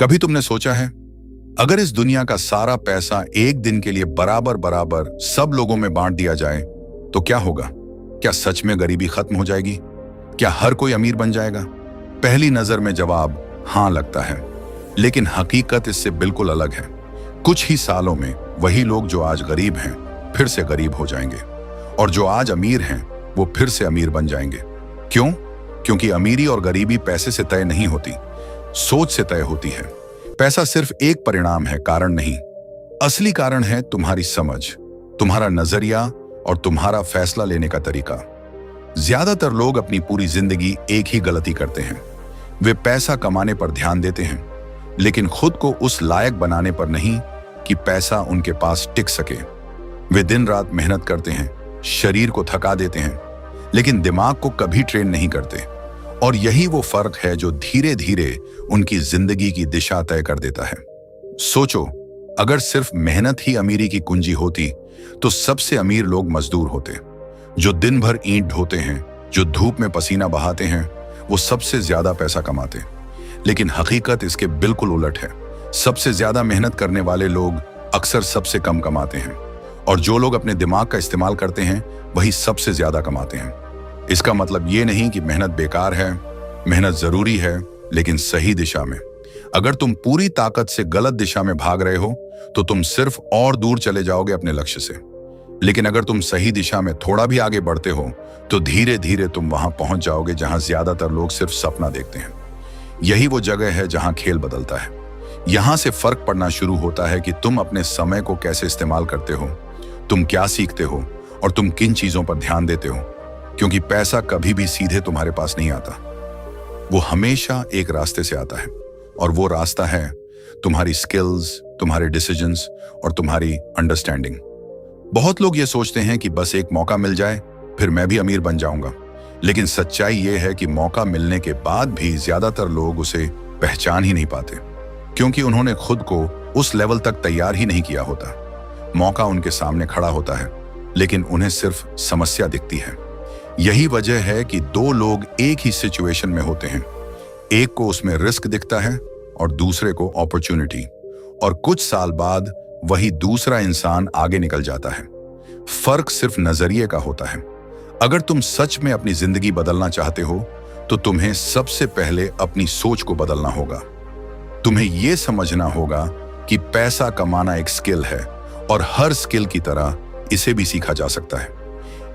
कभी तुमने सोचा है, अगर इस दुनिया का सारा पैसा एक दिन के लिए बराबर बराबर सब लोगों में बांट दिया जाए तो क्या होगा? क्या सच में गरीबी खत्म हो जाएगी? क्या हर कोई अमीर बन जाएगा? पहली नजर में जवाब हां लगता है, लेकिन हकीकत इससे बिल्कुल अलग है। कुछ ही सालों में वही लोग जो आज गरीब हैं फिर से गरीब हो जाएंगे, और जो आज अमीर हैं वो फिर से अमीर बन जाएंगे। क्यों? क्योंकि अमीरी और गरीबी पैसे से तय नहीं होती, सोच से तय होती है। पैसा सिर्फ एक परिणाम है, कारण नहीं। असली कारण है तुम्हारी समझ, तुम्हारा नजरिया और तुम्हारा फैसला लेने का तरीका। ज्यादातर लोग अपनी पूरी जिंदगी एक ही गलती करते हैं। वे पैसा कमाने पर ध्यान देते हैं, लेकिन खुद को उस लायक बनाने पर नहीं कि पैसा उनके पास टिक सके। वे दिन रात मेहनत करते हैं, शरीर को थका देते हैं, लेकिन दिमाग को कभी ट्रेन नहीं करते। और यही वो फर्क है जो धीरे धीरे उनकी जिंदगी की दिशा तय कर देता है। सोचो, अगर सिर्फ मेहनत ही अमीरी की कुंजी होती तो सबसे अमीर लोग मजदूर होते, जो दिन भर ईंट ढोते हैं, जो धूप में पसीना बहाते हैं, वो सबसे ज्यादा पैसा कमाते। लेकिन हकीकत इसके बिल्कुल उलट है। सबसे ज्यादा मेहनत करने वाले लोग अक्सर सबसे कम कमाते हैं, और जो लोग अपने दिमाग का इस्तेमाल करते हैं वही सबसे ज्यादा कमाते हैं। इसका मतलब ये नहीं कि मेहनत बेकार है, मेहनत जरूरी है, लेकिन सही दिशा में। अगर तुम पूरी ताकत से गलत दिशा में भाग रहे हो तो तुम सिर्फ और दूर चले जाओगे अपने लक्ष्य से। लेकिन अगर तुम सही दिशा में थोड़ा भी आगे बढ़ते हो तो धीरे धीरे तुम वहां पहुंच जाओगे जहां ज्यादातर लोग सिर्फ सपना देखते हैं। यही वो जगह है जहां खेल बदलता है। यहां से फर्क पड़ना शुरू होता है कि तुम अपने समय को कैसे इस्तेमाल करते हो, तुम क्या सीखते हो और तुम किन चीजों पर ध्यान देते हो। क्योंकि पैसा कभी भी सीधे तुम्हारे पास नहीं आता, वो हमेशा एक रास्ते से आता है, और वो रास्ता है तुम्हारी स्किल्स, तुम्हारे डिसीजंस और तुम्हारी अंडरस्टैंडिंग। बहुत लोग ये सोचते हैं कि बस एक मौका मिल जाए फिर मैं भी अमीर बन जाऊंगा, लेकिन सच्चाई ये है कि मौका मिलने के बाद भी ज्यादातर लोग उसे पहचान ही नहीं पाते, क्योंकि उन्होंने खुद को उस लेवल तक तैयार ही नहीं किया होता। मौका उनके सामने खड़ा होता है, लेकिन उन्हें सिर्फ समस्या दिखती है। यही वजह है कि दो लोग एक ही सिचुएशन में होते हैं, एक को उसमें रिस्क दिखता है और दूसरे को अपॉर्चुनिटी, और कुछ साल बाद वही दूसरा इंसान आगे निकल जाता है। फर्क सिर्फ नजरिए का होता है। अगर तुम सच में अपनी जिंदगी बदलना चाहते हो तो तुम्हें सबसे पहले अपनी सोच को बदलना होगा। तुम्हें यह समझना होगा कि पैसा कमाना एक स्किल है, और हर स्किल की तरह इसे भी सीखा जा सकता है।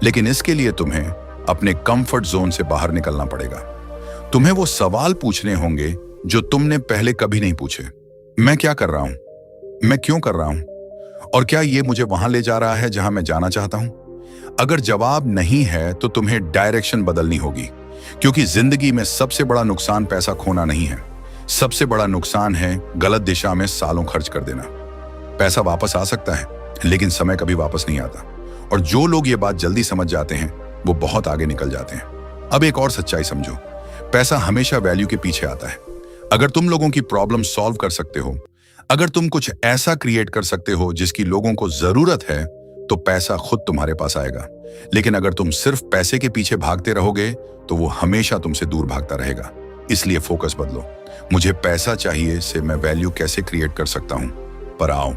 लेकिन इसके लिए तुम्हें अपने कंफर्ट जोन से बाहर निकलना पड़ेगा। तुम्हें वो सवाल पूछने होंगे जो तुमने पहले कभी नहीं पूछे। मैं क्या कर रहा हूं? मैं क्यों कर रहा हूं? और क्या ये मुझे वहां ले जा रहा है जहां मैं जाना चाहता हूं? अगर जवाब नहीं है तो तुम्हें डायरेक्शन बदलनी होगी, क्योंकि जिंदगी में सबसे बड़ा नुकसान पैसा खोना नहीं है। सबसे बड़ा नुकसान है गलत दिशा में सालों खर्च कर देना। पैसा वापस आ सकता है, लेकिन समय कभी वापस नहीं आता, और जो लोग ये बात जल्दी समझ जाते हैं वो बहुत आगे निकल जाते हैं। अब एक और सच्चाई समझो, पैसा हमेशा वैल्यू के पीछे आता है। अगर तुम लोगों की प्रॉब्लम सॉल्व कर सकते हो, अगर तुम कुछ ऐसा क्रिएट कर सकते हो जिसकी लोगों को जरूरत है, तो पैसा खुद तुम्हारे पास आएगा। लेकिन अगर तुम सिर्फ पैसे के पीछे भागते रहोगे तो वो हमेशा तुमसे दूर भागता रहेगा। इसलिए फोकस बदलो। मुझे पैसा चाहिए से मैं वैल्यू कैसे क्रिएट कर सकता हूं पर आओ।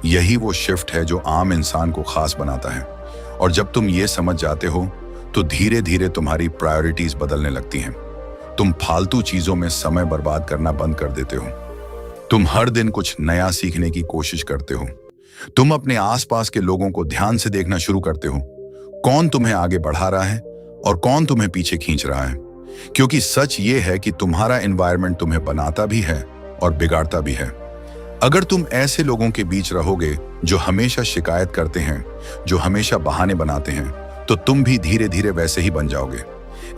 यही वो शिफ्ट है जो आम इंसान को खास बनाता है, और जब तुम ये समझ जाते हो तो धीरे धीरे तुम्हारी प्रायोरिटीज बदलने लगती हैं। तुम फालतू चीजों में समय बर्बाद करना बंद कर देते हो। तुम हर दिन कुछ नया सीखने की कोशिश करते हो। तुम अपने आसपास के लोगों को ध्यान से देखना शुरू करते हो, कौन तुम्हें आगे बढ़ा रहा है और कौन तुम्हें पीछे खींच रहा है। क्योंकि सच ये है कि तुम्हारा एनवायरनमेंट तुम्हें बनाता भी है और बिगाड़ता भी है। अगर तुम ऐसे लोगों के बीच रहोगे जो हमेशा शिकायत करते हैं, जो हमेशा बहाने बनाते हैं, तो तुम भी धीरे धीरे वैसे ही बन जाओगे।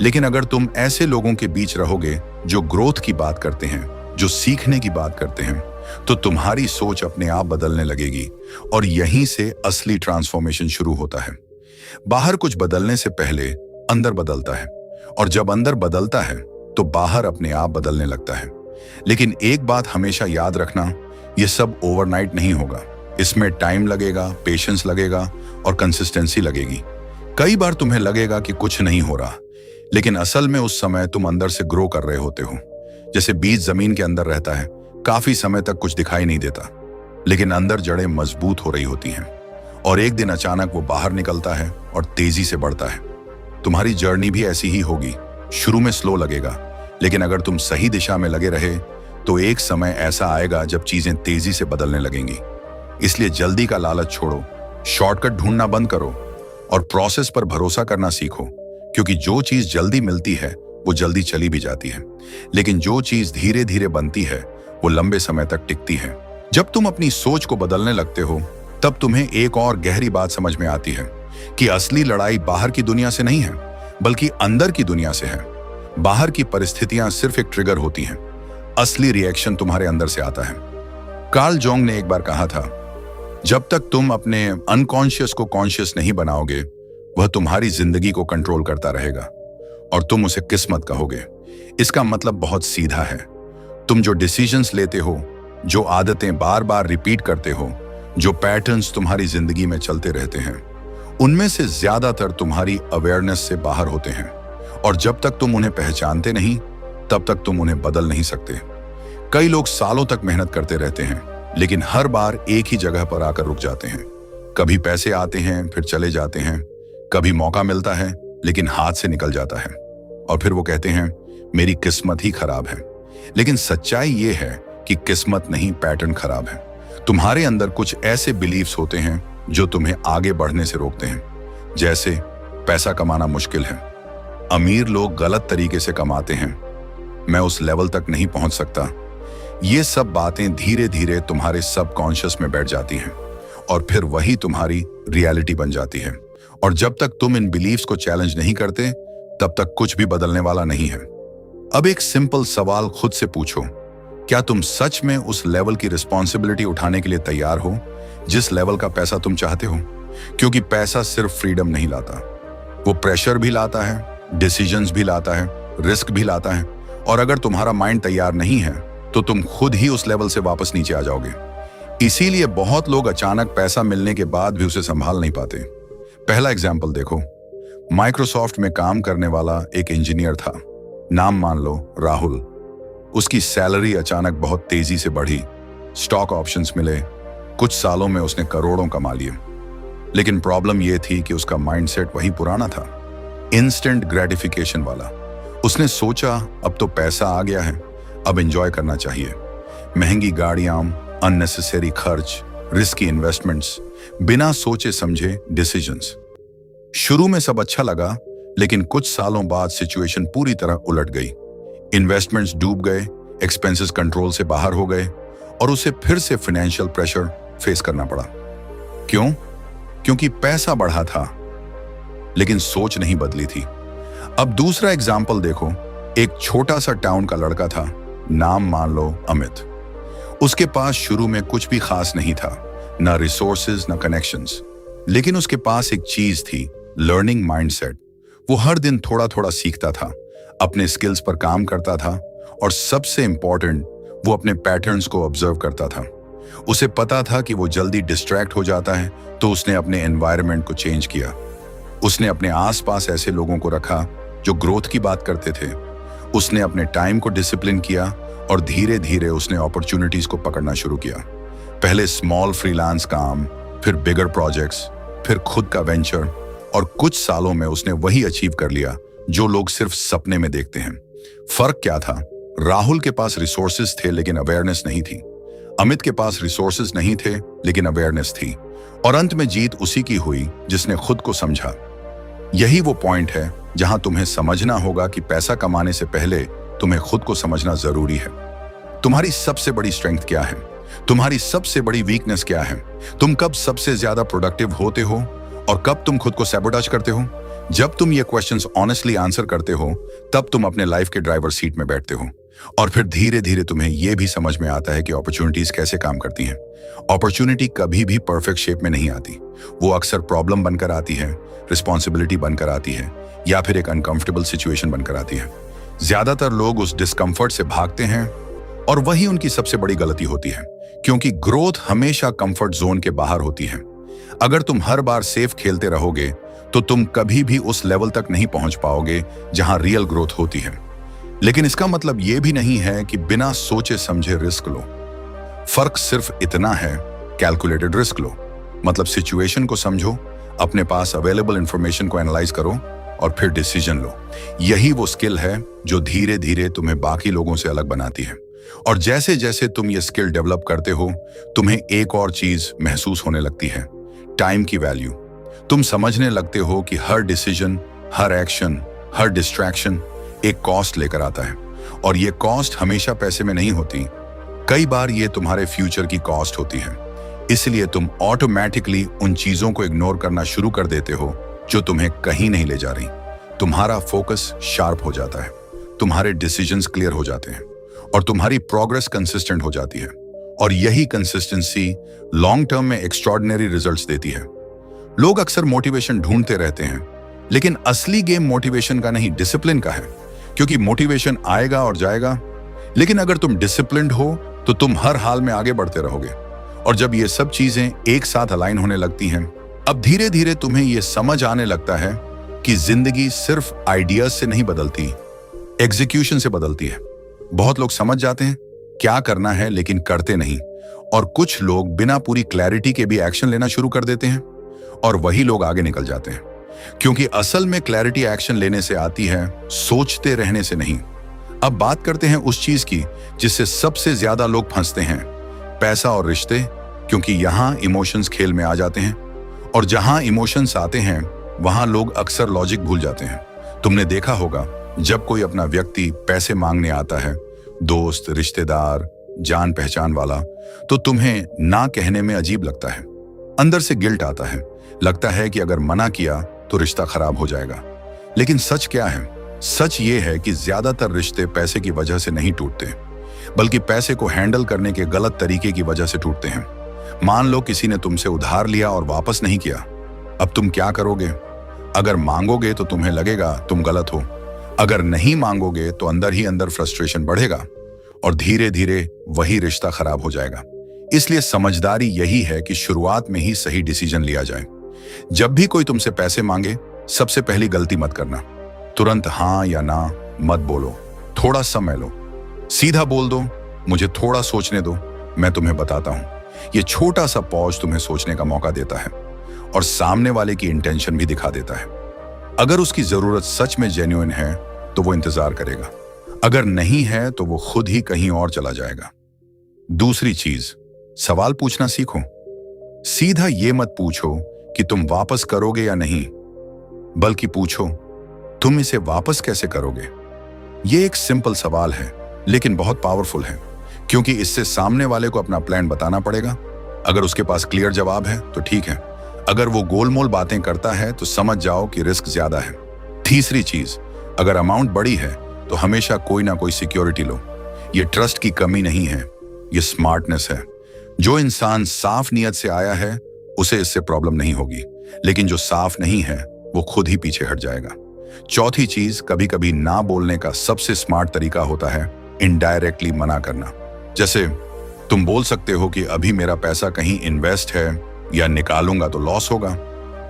लेकिन अगर तुम ऐसे लोगों के बीच रहोगे जो ग्रोथ की बात करते हैं, जो सीखने की बात करते हैं, तो तुम्हारी सोच अपने आप बदलने लगेगी, और यहीं से असली ट्रांसफॉर्मेशन शुरू होता है। बाहर कुछ बदलने से पहले अंदर बदलता है, और जब अंदर बदलता है तो बाहर अपने आप बदलने लगता है। लेकिन एक बात हमेशा याद रखना, ये सब ओवरनाइट नहीं होगा। इसमें टाइम लगेगा, पेशेंस लगेगा और कंसिस्टेंसी लगेगी। कई बार तुम्हें लगेगा कि कुछ नहीं हो रहा, लेकिन असल में उस समय तुम अंदर से ग्रो कर रहे होते हो। जैसे बीज जमीन के अंदर रहता है, काफी समय तक कुछ दिखाई नहीं देता, लेकिन अंदर जड़ें मजबूत हो रही होती हैं। और एक दिन अचानक वो बाहर निकलता है और तेजी से बढ़ता है। तुम्हारी जर्नी भी ऐसी ही होगी। शुरू में स्लो लगेगा, लेकिन अगर तुम सही दिशा में लगे रहे तो एक समय ऐसा आएगा जब चीजें तेजी से बदलने लगेंगी। इसलिए जल्दी का लालच छोड़ो, शॉर्टकट ढूंढना बंद करो और प्रोसेस पर भरोसा करना सीखो। क्योंकि जो चीज जल्दी मिलती है वो जल्दी चली भी जाती है, लेकिन जो चीज धीरे धीरे बनती है वो लंबे समय तक टिकती है। जब तुम अपनी सोच को बदलने लगते हो तब तुम्हें एक और गहरी बात समझ में आती है कि असली लड़ाई बाहर की दुनिया से नहीं है, बल्कि अंदर की दुनिया से है। बाहर की परिस्थितियां सिर्फ एक ट्रिगर होती हैं, असली रिएक्शन तुम्हारे अंदर से आता है। कार्ल जोंग ने एक बार कहा था, जब तक तुम अपने अनकॉन्शियस को कॉन्शियस नहीं बनाओगे, वह तुम्हारी जिंदगी को कंट्रोल करता रहेगा और तुम उसे किस्मत कहोगे। इसका मतलब बहुत सीधा है। तुम जो डिसीजंस लेते हो, जो आदतें बार बार रिपीट करते हो, जो पैटर्न्स तुम्हारी जिंदगी में चलते रहते हैं, उनमें से ज्यादातर तुम्हारी अवेयरनेस से बाहर होते हैं। और जब तक तुम उन्हें पहचानते नहीं, तब तक तुम उन्हें बदल नहीं सकते। कई लोग सालों तक मेहनत करते रहते हैं, लेकिन हर बार एक ही जगह पर आकर रुक जाते हैं। कभी पैसे आते हैं फिर चले जाते हैं, कभी मौका मिलता है लेकिन हाथ से निकल जाता है, और फिर वो कहते हैं मेरी किस्मत ही खराब है। लेकिन सच्चाई ये है कि किस्मत नहीं, पैटर्न खराब है। तुम्हारे अंदर कुछ ऐसे बिलीफ्स होते हैं जो तुम्हें आगे बढ़ने से रोकते हैं। जैसे पैसा कमाना मुश्किल है, अमीर लोग गलत तरीके से कमाते हैं, मैं उस लेवल तक नहीं पहुंच सकता। ये सब बातें धीरे धीरे तुम्हारे सबकॉन्शियस में बैठ जाती हैं और फिर वही तुम्हारी रियलिटी बन जाती है। और जब तक तुम इन बिलीफ्स को चैलेंज नहीं करते, तब तक कुछ भी बदलने वाला नहीं है। अब एक सिंपल सवाल खुद से पूछो, क्या तुम सच में उस लेवल की रिस्पॉन्सिबिलिटी उठाने के लिए तैयार हो जिस लेवल का पैसा तुम चाहते हो? क्योंकि पैसा सिर्फ फ्रीडम नहीं लाता, वो प्रेशर भी लाता है, डिसीजंस भी लाता है, रिस्क भी लाता है। और अगर तुम्हारा माइंड तैयार नहीं है तो तुम खुद ही उस लेवल से वापस नीचे आ जाओगे। इसीलिए बहुत लोग अचानक पैसा मिलने के बाद भी उसे संभाल नहीं पाते। पहला एग्जाम्पल देखो, माइक्रोसॉफ्ट में काम करने वाला एक इंजीनियर था, नाम मान लो राहुल। उसकी सैलरी अचानक बहुत तेजी से बढ़ी, स्टॉक ऑप्शंस मिले, कुछ सालों में उसने करोड़ों कमा लिए। लेकिन प्रॉब्लम यह थी कि उसका माइंडसेट वही पुराना था, इंस्टेंट ग्रेटिफिकेशन वाला। उसने सोचा अब तो पैसा आ गया है, अब एंजॉय करना चाहिए। महंगी गाड़ियां, अननेसेसरी खर्च, रिस्की इन्वेस्टमेंट्स, बिना सोचे समझे डिसीजंस। शुरू में सब अच्छा लगा, लेकिन कुछ सालों बाद सिचुएशन पूरी तरह उलट गई। इन्वेस्टमेंट्स डूब गए, एक्सपेंसेस कंट्रोल से बाहर हो गए और उसे फिर से फाइनेंशियल प्रेशर फेस करना पड़ा। क्यों? क्योंकि पैसा बढ़ा था, लेकिन सोच नहीं बदली थी। अब दूसरा एग्जाम्पल देखो, एक छोटा सा टाउन का लड़का था, नाम मान लो अमित। उसके पास शुरू में कुछ भी खास नहीं था, ना रिसोर्सेज ना कनेक्शंस, लेकिन उसके पास एक चीज थी, लर्निंग माइंडसेट। वो हर दिन थोड़ा थोड़ा सीखता था, अपने स्किल्स पर काम करता था और सबसे इंपॉर्टेंट, वो अपने पैटर्न्स को ऑब्जर्व करता था। उसे पता था कि वो जल्दी डिस्ट्रैक्ट हो जाता है, तो उसने अपने एनवायरनमेंट को चेंज किया। उसने अपने आसपास ऐसे लोगों को रखा जो ग्रोथ की बात करते थे। उसने अपने टाइम को डिसिप्लिन किया और धीरे धीरे उसने अपॉर्चुनिटीज को पकड़ना शुरू किया। पहले स्मॉल फ्रीलांस काम, फिर बिगर प्रोजेक्ट्स, फिर खुद का वेंचर, और कुछ सालों में उसने वही अचीव कर लिया जो लोग सिर्फ सपने में देखते हैं। फर्क क्या था? राहुल के पास रिसोर्सेज थे लेकिन अवेयरनेस नहीं थी। अमित के पास रिसोर्सेज नहीं थे लेकिन अवेयरनेस थी। और अंत में जीत उसी की हुई जिसने खुद को समझा। यही वो पॉइंट है जहां तुम्हें समझना होगा कि पैसा कमाने से पहले तुम्हें खुद को समझना जरूरी है। तुम्हारी सबसे बड़ी स्ट्रेंथ क्या है? तुम्हारी सबसे बड़ी वीकनेस क्या है? तुम कब सबसे ज्यादा प्रोडक्टिव होते हो और कब तुम खुद को सैबोटेज करते हो? जब तुम ये क्वेश्चंस ऑनेस्टली आंसर करते हो, तब तुम अपने लाइफ के ड्राइवर सीट में बैठते हो। और फिर धीरे धीरे तुम्हें यह भी समझ में आता है कि अपॉर्चुनिटीज कैसे काम करती हैं। अपॉर्चुनिटी कभी भी परफेक्ट शेप में नहीं आती। वो अक्सर प्रॉब्लम बनकर आती है, रिस्पॉन्सिबिलिटी बनकर आती है, या फिर एक अनकंफर्टेबल सिचुएशन बनकर आती है। ज्यादातर लोग उस डिस्कम्फर्ट से भागते हैं और वही उनकी सबसे बड़ी गलती होती है, क्योंकि ग्रोथ हमेशा कंफर्ट जोन के बाहर होती है। अगर तुम हर बार सेफ खेलते रहोगे तो तुम कभी भी उस लेवल तक नहीं पहुंच पाओगे जहां रियल ग्रोथ होती है। लेकिन इसका मतलब यह भी नहीं है कि बिना सोचे समझे रिस्क लो। फर्क सिर्फ इतना है, कैलकुलेटेड रिस्क लो मतलब सिचुएशन को समझो, अपने पास अवेलेबल इंफॉर्मेशन को एनालाइज करो और फिर डिसीजन लो। यही वो स्किल है जो धीरे धीरे तुम्हें बाकी लोगों से अलग बनाती है। और जैसे जैसे तुम ये स्किल डेवलप करते हो, तुम्हें एक और चीज महसूस होने लगती है, टाइम की वैल्यू। तुम समझने लगते हो कि हर डिसीजन, हर एक्शन, हर डिस्ट्रैक्शन एक कॉस्ट लेकर आता है। और ये कॉस्ट हमेशा पैसे में नहीं होती, कई बार ये तुम्हारे फ्यूचर की कॉस्ट होती है। इसलिए तुम ऑटोमेटिकली उन चीजों को इग्नोर करना शुरू कर देते हो जो तुम्हें कहीं नहीं ले जा रही। तुम्हारा फोकस शार्प हो जाता है, तुम्हारे डिसीजंस क्लियर हो जाते हैं और तुम्हारी प्रोग्रेस कंसिस्टेंट हो जाती है। और यही कंसिस्टेंसी लॉन्ग टर्म में एक्स्ट्रॉर्डिनरी रिजल्ट्स देती है। लोग अक्सर मोटिवेशन ढूंढते रहते हैं, लेकिन असली गेम मोटिवेशन का नहीं, डिसिप्लिन का है। क्योंकि मोटिवेशन आएगा और जाएगा, लेकिन अगर तुम डिसिप्लिन्ड हो तो तुम हर हाल में आगे बढ़ते रहोगे। और जब ये सब चीजें एक साथ अलाइन होने लगती हैं, अब धीरे धीरे तुम्हें ये समझ आने लगता है कि जिंदगी सिर्फ आइडियाज से नहीं बदलती, एग्जीक्यूशन से बदलती है। बहुत लोग समझ जाते हैं क्या करना है लेकिन करते नहीं, और कुछ लोग बिना पूरी क्लैरिटी के भी एक्शन लेना शुरू कर देते हैं, और वही लोग आगे निकल जाते हैं। क्योंकि असल में क्लैरिटी एक्शन लेने से आती है, सोचते रहने से नहीं। अब बात करते हैं उस चीज की जिससे सबसे ज्यादा लोग फंसते हैं, पैसा और रिश्ते। क्योंकि यहां इमोशंस खेल में आ जाते हैं, और जहां इमोशंस आते हैं वहां लोग अक्सर लॉजिक भूल जाते हैं। तुमने देखा होगा, जब कोई अपना व्यक्ति पैसे मांगने आता है, दोस्त, रिश्तेदार, जान पहचान वाला, तो तुम्हें ना कहने में अजीब लगता है, अंदर से गिल्ट आता है, लगता है कि अगर मना किया तो रिश्ता खराब हो जाएगा। लेकिन सच क्या है? सच ये है कि ज्यादातर रिश्ते पैसे की वजह से नहीं टूटते, बल्कि पैसे को हैंडल करने के गलत तरीके की वजह से टूटते हैं। मान लो किसी ने तुमसे उधार लिया और वापस नहीं किया, अब तुम क्या करोगे? अगर मांगोगे तो तुम्हें लगेगा तुम गलत हो, अगर नहीं मांगोगे तो अंदर ही अंदर फ्रस्ट्रेशन बढ़ेगा और धीरे धीरे वही रिश्ता खराब हो जाएगा। इसलिए समझदारी यही है कि शुरुआत में ही सही डिसीजन लिया जाए। जब भी कोई तुमसे पैसे मांगे, सबसे पहली गलती मत करना, तुरंत हाँ या ना मत बोलो, थोड़ा समय लो, सीधा बोल दो, मुझे थोड़ा सोचने दो, मैं तुम्हें बताता हूं। ये छोटा सा पॉज तुम्हें सोचने का मौका देता है और सामने वाले की इंटेंशन भी दिखा देता है। अगर उसकी जरूरत सच में जेन्युइन है तो वो इंतजार करेगा, अगर नहीं है तो वो खुद ही कहीं और चला जाएगा। दूसरी चीज, सवाल पूछना सीखो। सीधा ये मत पूछो कि तुम वापस करोगे या नहीं, बल्कि पूछो तुम इसे वापस कैसे करोगे। ये एक सिंपल सवाल है लेकिन बहुत पावरफुल है, क्योंकि इससे सामने वाले को अपना प्लान बताना पड़ेगा। अगर उसके पास क्लियर जवाब है तो ठीक है, अगर वो गोलमोल बातें करता है तो समझ जाओ कि रिस्क ज्यादा है। तीसरी चीज, अगर अमाउंट बड़ी है तो हमेशा कोई ना कोई सिक्योरिटी लो। ये ट्रस्ट की कमी नहीं है, ये स्मार्टनेस है। जो इंसान साफ नियत से आया है उसे इससे प्रॉब्लम नहीं होगी, लेकिन जो साफ नहीं है वो खुद ही पीछे हट जाएगा। चौथी चीज, कभी कभी ना बोलने का सबसे स्मार्ट तरीका होता है इनडायरेक्टली मना करना। जैसे तुम बोल सकते हो कि अभी मेरा पैसा कहीं इन्वेस्ट है या निकालूंगा तो लॉस होगा।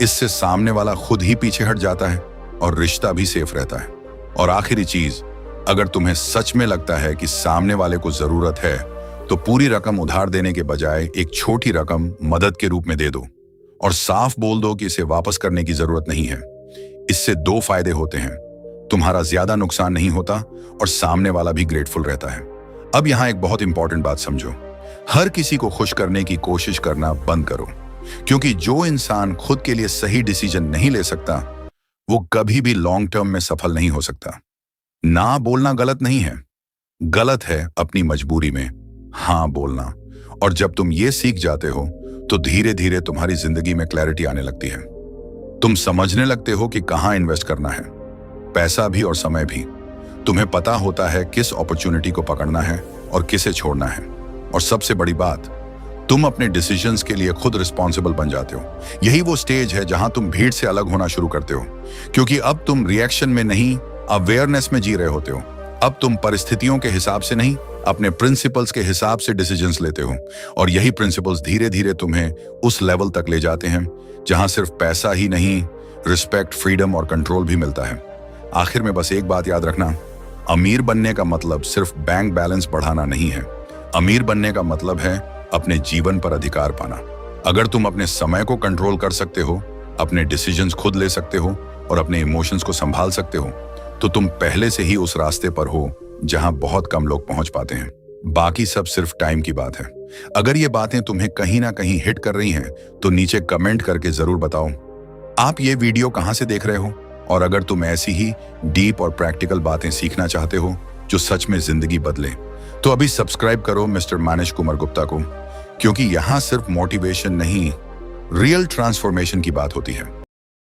इससे सामने वाला खुद ही पीछे हट जाता है और रिश्ता भी सेफ रहता है। और आखिरी चीज, अगर तुम्हें सच में लगता है कि सामने वाले को जरूरत है तो पूरी रकम उधार देने के बजाय एक छोटी रकम मदद के रूप में दे दो और साफ बोल दो कि इसे वापस करने की जरूरत नहीं है। इससे दो फायदे होते हैं, तुम्हारा ज्यादा नुकसान नहीं होता और सामने वाला भी ग्रेटफुल रहता है। अब यहां एक बहुत इंपॉर्टेंट बात समझो, हर किसी को खुश करने की कोशिश करना बंद करो, क्योंकि जो इंसान खुद के लिए सही डिसीजन नहीं ले सकता वो कभी भी लॉन्ग टर्म में सफल नहीं हो सकता। ना बोलना गलत नहीं है, गलत है अपनी मजबूरी में हाँ बोलना। और जब तुम ये सीख जाते हो तो धीरे धीरे तुम्हारी जिंदगी में क्लैरिटी आने लगती है। तुम समझने लगते हो कि कहां इन्वेस्ट करना है, पैसा भी और समय भी। तुम्हें पता होता है किस अपॉर्चुनिटी को पकड़ना है और किसे छोड़ना है। और सबसे बड़ी बात, तुम अपने डिसीजंस के लिए खुद रिस्पॉन्सिबल बन जाते हो। यही वो स्टेज है जहां तुम भीड़ से अलग होना शुरू करते हो, क्योंकि अब तुम रिएक्शन में नहीं, अवेयरनेस में जी रहे होते हो। अब तुम परिस्थितियों के हिसाब से नहीं, अपने प्रिंसिपल्स के हिसाब से डिसीजंस लेते हो। और यही प्रिंसिपल्स धीरे धीरे तुम्हें उस लेवल तक ले जाते हैं जहां सिर्फ पैसा ही नहीं, रिस्पेक्ट, फ्रीडम और कंट्रोल भी मिलता है। आखिर में बस एक बात याद रखना, अमीर बनने का मतलब सिर्फ बैंक बैलेंस बढ़ाना नहीं है। अमीर बनने का मतलब है अपने जीवन पर अधिकार पाना। अगर तुम अपने समय को कंट्रोल कर सकते हो, अपने डिसीजंस खुद ले सकते हो और अपने इमोशंस को संभाल सकते हो, तो तुम पहले से ही उस रास्ते पर हो जहां बहुत कम लोग पहुंच पाते हैं। बाकी सब सिर्फ टाइम की बात है। अगर ये बातें तुम्हें कहीं ना कहीं हिट कर रही हैं, तो नीचे कमेंट करके जरूर बताओ आप ये वीडियो कहां से देख रहे हो। और अगर तुम ऐसी ही डीप और प्रैक्टिकल बातें सीखना चाहते हो जो सच में जिंदगी बदले, तो अभी सब्सक्राइब करो मिस्टर मानिश कुमार गुप्ता को, क्योंकि यहां सिर्फ मोटिवेशन नहीं, रियल ट्रांसफॉर्मेशन की बात होती है।